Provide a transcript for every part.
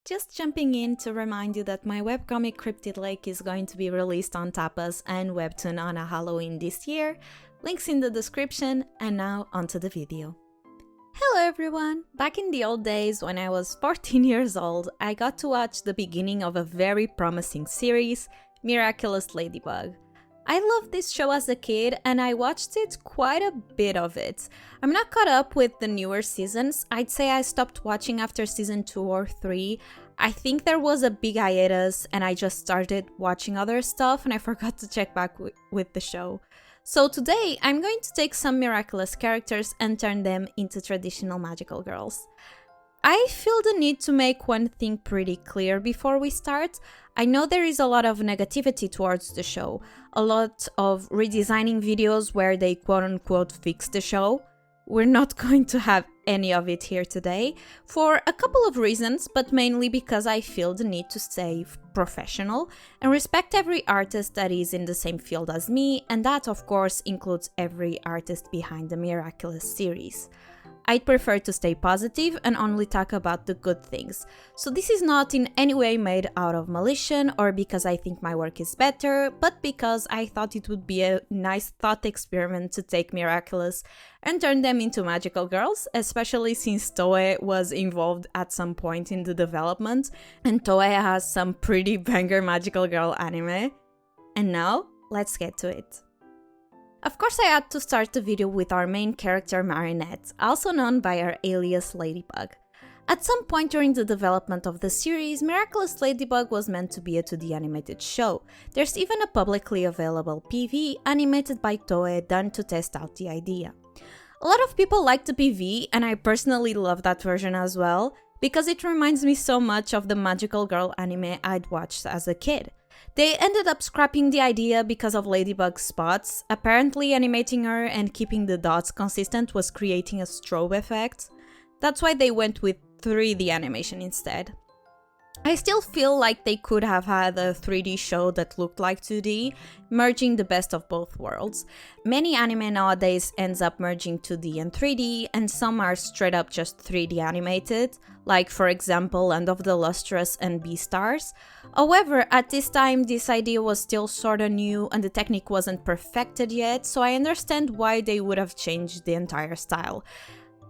Just jumping in to remind you that my webcomic Cryptid Lake is going to be released on Tapas and Webtoon on a Halloween this year. Links in the description, and now onto the video. Hello everyone! Back in the old days when I was 14 years old, I got to watch the beginning of a very promising series, Miraculous Ladybug. I loved this show as a kid and I watched it quite a bit of it. I'm not caught up with the newer seasons. I'd say I stopped watching after season 2 or 3. I think there was a big hiatus and I just started watching other stuff and I forgot to check back with the show. So today I'm going to take some miraculous characters and turn them into traditional magical girls. I feel the need to make one thing pretty clear before we start. I know there is a lot of negativity towards the show, a lot of redesigning videos where they quote-unquote fix the show. We're not going to have any of it here today, for a couple of reasons, but mainly because I feel the need to stay professional and respect every artist that is in the same field as me, and that of course includes every artist behind the Miraculous series. I'd prefer to stay positive and only talk about the good things. So this is not in any way made out of malicious or because I think my work is better, but because I thought it would be a nice thought experiment to take Miraculous and turn them into magical girls, especially since Toei was involved at some point in the development, and Toei has some pretty banger magical girl anime. And now, let's get to it. Of course I had to start the video with our main character Marinette, also known by her alias Ladybug. At some point during the development of the series, Miraculous Ladybug was meant to be a 2D animated show. There's even a publicly available PV animated by Toei done to test out the idea. A lot of people like the PV, and I personally love that version as well, because it reminds me so much of the magical girl anime I'd watched as a kid. They ended up scrapping the idea because of Ladybug's spots. Apparently animating her and keeping the dots consistent was creating a strobe effect. That's why they went with 3D animation instead. I still feel like they could have had a 3D show that looked like 2D, merging the best of both worlds. Many anime nowadays ends up merging 2D and 3D, and some are straight up just 3D animated, like for example Land of the Lustrous and Beastars. However, at this time this idea was still sorta new and the technique wasn't perfected yet, so I understand why they would have changed the entire style.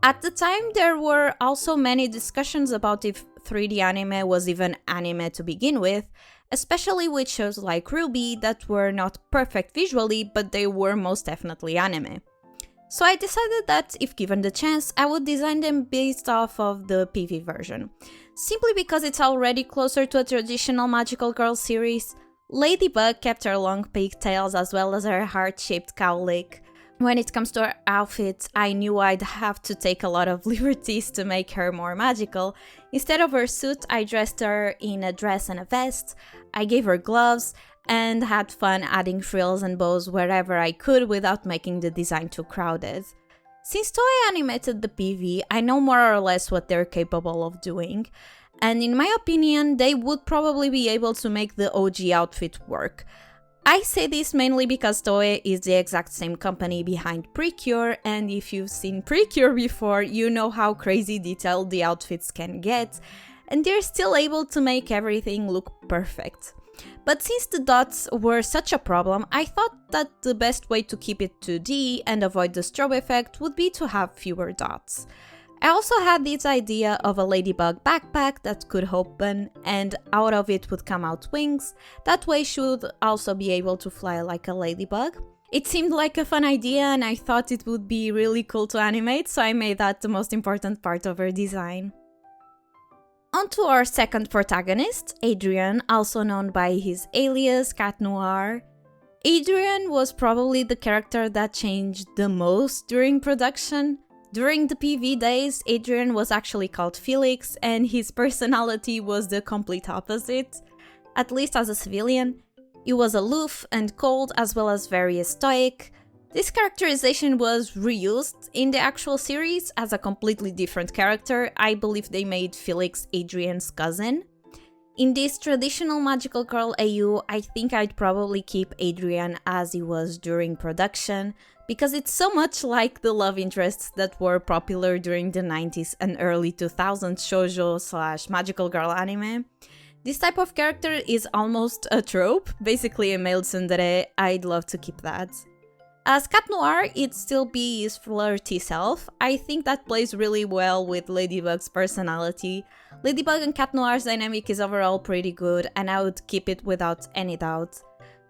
At the time, there were also many discussions about if 3D anime was even anime to begin with, especially with shows like Ruby that were not perfect visually, but they were most definitely anime. So I decided that, if given the chance, I would design them based off of the PV version. Simply because it's already closer to a traditional magical girl series, Ladybug kept her long pigtails as well as her heart-shaped cowlick. When it comes to her outfit, I knew I'd have to take a lot of liberties to make her more magical. Instead of her suit, I dressed her in a dress and a vest, I gave her gloves, and had fun adding frills and bows wherever I could without making the design too crowded. Since Toei animated the PV, I know more or less what they're capable of doing, and in my opinion, they would probably be able to make the OG outfit work. I say this mainly because Toei is the exact same company behind Precure, and if you've seen Precure before, you know how crazy detailed the outfits can get, and they're still able to make everything look perfect. But since the dots were such a problem, I thought that the best way to keep it 2D and avoid the strobe effect would be to have fewer dots. I also had this idea of a ladybug backpack that could open and out of it would come out wings. That way she would also be able to fly like a ladybug. It seemed like a fun idea and I thought it would be really cool to animate, so I made that the most important part of her design. On to our second protagonist, Adrien, also known by his alias Cat Noir. Adrien was probably the character that changed the most during production. During the PV days, Adrien was actually called Felix, and his personality was the complete opposite. At least as a civilian, he was aloof and cold as well as very stoic. This characterization was reused in the actual series as a completely different character. I believe they made Felix Adrien's cousin. In this traditional magical girl AU, I think I'd probably keep Adrien as he was during production, because it's so much like the love interests that were popular during the 90s and early 2000s shoujo / magical girl anime. This type of character is almost a trope, basically a male tsundere. I'd love to keep that. As Cat Noir, it'd still be his flirty self. I think that plays really well with Ladybug's personality. Ladybug and Cat Noir's dynamic is overall pretty good, and I would keep it without any doubt.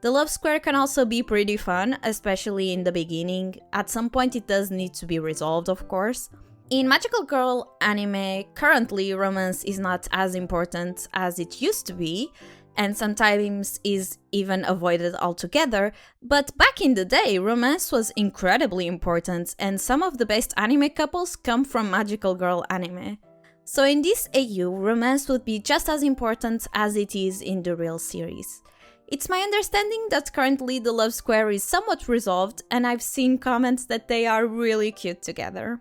The love square can also be pretty fun, especially in the beginning. At some point it does need to be resolved, of course. In magical girl anime, currently romance is not as important as it used to be, and sometimes is even avoided altogether, but back in the day, romance was incredibly important, and some of the best anime couples come from magical girl anime. So in this AU, romance would be just as important as it is in the real series. It's my understanding that currently the love square is somewhat resolved, and I've seen comments that they are really cute together.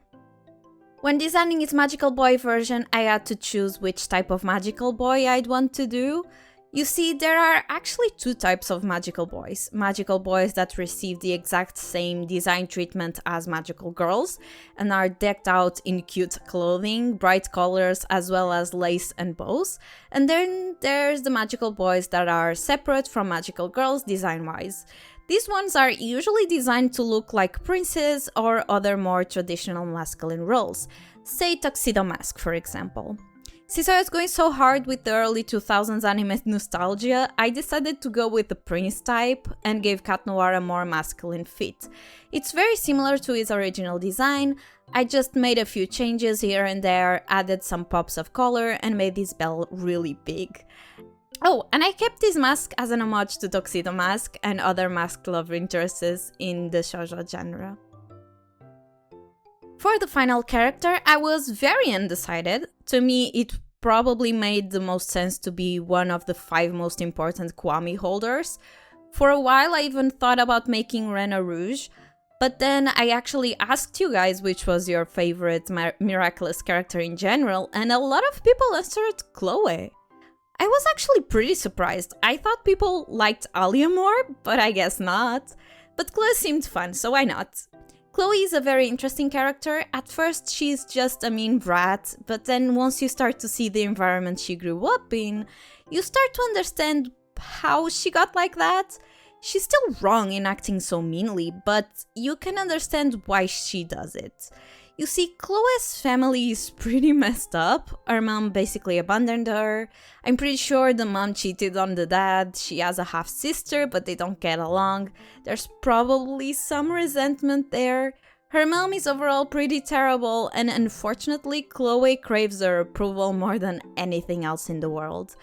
When designing its magical boy version, I had to choose which type of magical boy I'd want to do. You see, there are actually two types of magical boys that receive the exact same design treatment as magical girls and are decked out in cute clothing, bright colors, as well as lace and bows. And then there's the magical boys that are separate from magical girls design-wise. These ones are usually designed to look like princes or other more traditional masculine roles, say Tuxedo Mask for example. Since I was going so hard with the early 2000s anime nostalgia, I decided to go with the prince type and gave Cat Noir a more masculine fit. It's very similar to his original design, I just made a few changes here and there, added some pops of color and made his bell really big. Oh, and I kept this mask as an homage to Tuxedo Mask and other masked love interests in the shoujo genre. For the final character, I was very undecided. To me, it probably made the most sense to be one of the 5 most important Kwami holders. For a while, I even thought about making Rena Rouge, but then I actually asked you guys which was your favorite Miraculous character in general, and a lot of people answered Chloé. I was actually pretty surprised. I thought people liked Alia more, but I guess not. But Chloé seemed fun, so why not? Chloé is a very interesting character. At first she's just a mean brat, but then once you start to see the environment she grew up in, you start to understand how she got like that. She's still wrong in acting so meanly, but you can understand why she does it. You see, Chloé's family is pretty messed up. Her mom basically abandoned her. I'm pretty sure the mom cheated on the dad. She has a half-sister, but they don't get along. There's probably some resentment there. Her mom is overall pretty terrible, and unfortunately, Chloé craves her approval more than anything else in the world.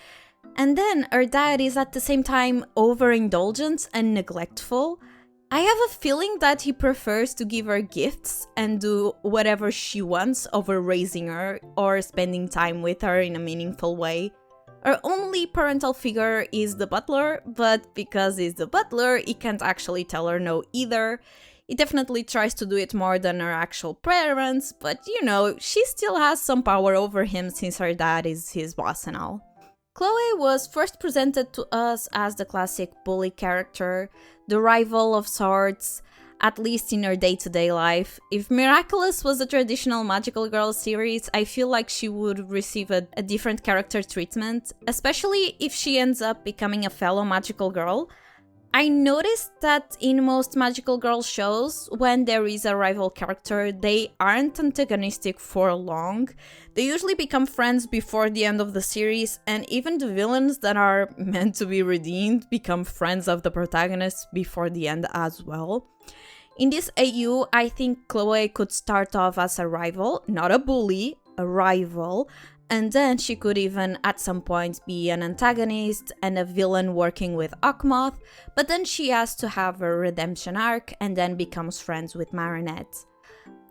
And then, her dad is at the same time overindulgent and neglectful. I have a feeling that he prefers to give her gifts and do whatever she wants over raising her or spending time with her in a meaningful way. Her only parental figure is the butler, but because he's the butler, he can't actually tell her no either. He definitely tries to do it more than her actual parents, but you know, she still has some power over him since her dad is his boss and all. Chloé was first presented to us as the classic bully character, the rival of sorts, at least in her day-to-day life. If Miraculous was a traditional magical girl series, I feel like she would receive a different character treatment, especially if she ends up becoming a fellow magical girl. I noticed that in most magical girl shows, when there is a rival character, they aren't antagonistic for long. They usually become friends before the end of the series, and even the villains that are meant to be redeemed become friends of the protagonists before the end as well. In this AU, I think Chloé could start off as a rival, not a bully, a rival, and then she could even at some point be an antagonist and a villain working with Akmoth, but then she has to have a redemption arc and then becomes friends with Marinette.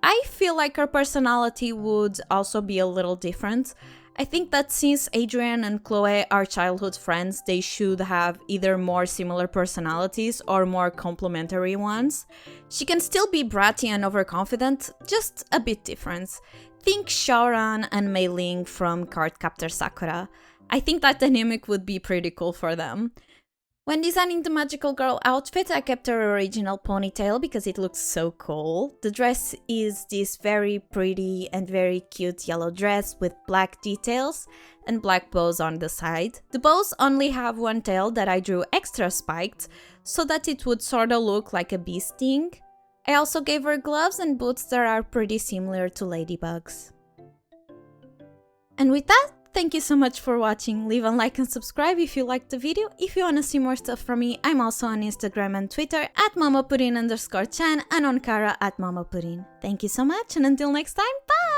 I feel like her personality would also be a little different. I think that since Adrien and Chloé are childhood friends, they should have either more similar personalities or more complementary ones. She can still be bratty and overconfident, just a bit different. Think Shaoran and Mei Ling from Cardcaptor Sakura. I think that dynamic would be pretty cool for them. When designing the magical girl outfit, I kept her original ponytail because it looks so cool. The dress is this very pretty and very cute yellow dress with black details and black bows on the side. The bows only have one tail that I drew extra spiked so that it would sorta look like a bee sting. I also gave her gloves and boots that are pretty similar to Ladybug's. And with that, thank you so much for watching. Leave a like and subscribe if you liked the video. If you wanna see more stuff from me, I'm also on Instagram and Twitter at momopurin_chan and on Kara at momopurin. Thank you so much, and until next time, bye!